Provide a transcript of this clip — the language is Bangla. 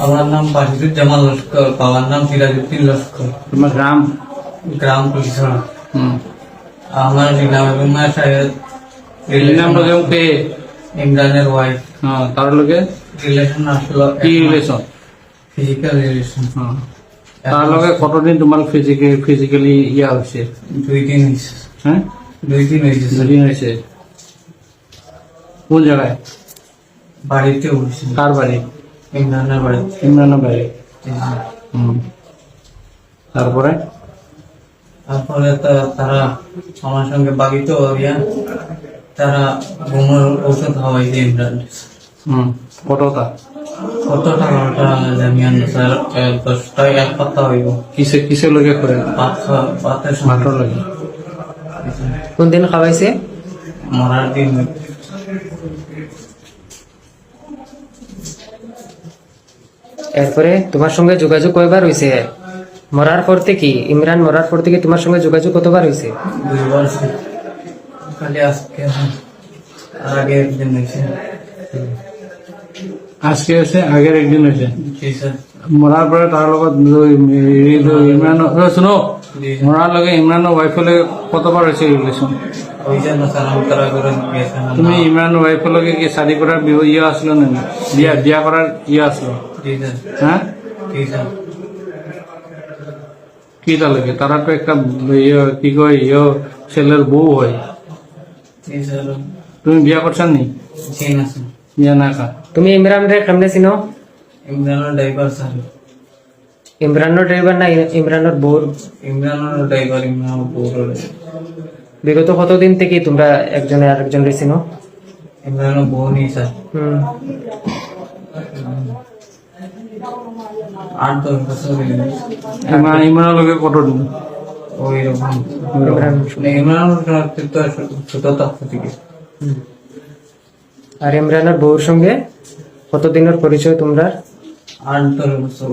আমার নাম বাহিদুজ্জামান লস্কর, বাবার নাম সিরাজউদ্দিন লস্কর। তোমার গ্রাম? গ্রাম পুলিশরা। আমার ইমরানের ওয়াইফ। তার লগে রিলেশন আসলো কি রিলেশন? Physical relation. তার লগে কতদিন তোমার ফিজিক্যালি ইয়া হয়েছে? 2 দিন হয়েছে। হ্যাঁ, 2 দিন হয়েছে। দুদিন হয়েছে। কোন জায়গায়? বাড়িতে উঠছে। কার বাড়ি? ইমরানের বাড়ি। ইমরানের বাড়ি। তারপরে তারপরে তারা আমার সঙ্গে বাগিত হইয়া তারা ঘুমের ঔষধ খাওয়াইছে ইমরান। কতটা? কত টাকাটা জানি না স্যার, 10টায় 1 পাতা হইব। কিসে লগে করে? পাতের মাত্র লাগে। কোন দিন খাওয়াইছে? মরার দিন। এরপরে তোমার সঙ্গে যোগাযোগ কয়বার হয়েছে? মরার পর থেকে, ইমরান মরার পর থেকে তোমার সঙ্গে যোগাযোগ কতবার হয়েছে? 2 বার। খালি আজকে আর আগে একদিন হয়েছে। আজকে হয়েছে, আগের একদিন হয়েছে। জি স্যার। মরার পরে তার লগত ইমরান শুনো, জি। মরার লগে ইমরানের ওয়াইফের লগে কতবার হয়েছে রিলেশন? ওই জন্য স্যার আমি তারা করে গিয়েছেন। তুমি ইমরান ওয়াইফের লগে কি শাদি করার ইয়ে আসলো না? বিয়া করার ইয়ে আসলো? জি স্যার। হ্যাঁ, জি স্যার। কি তা লাগে? তারা তো একটা কি কয় ছেলের বউ হয়। জি স্যার। তুমি বিয়া করছেন নি? জি না স্যার। বিয়া না কা? তুমি ইমরান রে কেমনে চিনো? ইমরানের ড্রাইভার স্যার। ইমরানের ড্রাইভার না ইমরানের বউর? ইমরানের ড্রাইভার, ইমরানের বউর। বিগত কতদিন থেকে তোমরা একজনে আরেকজনকে চিনো? ইমরানের বউ নেই স্যার। 8-10 বছর হয়ে গেছে। ইমরানের লগে কতদিন? ওই রকম। ইমরানের তো ছোট থাকতে থেকে। আর ইমরানের বউর সঙ্গে কতদিনের পরিচয় তোমরা? 8-10 বছর।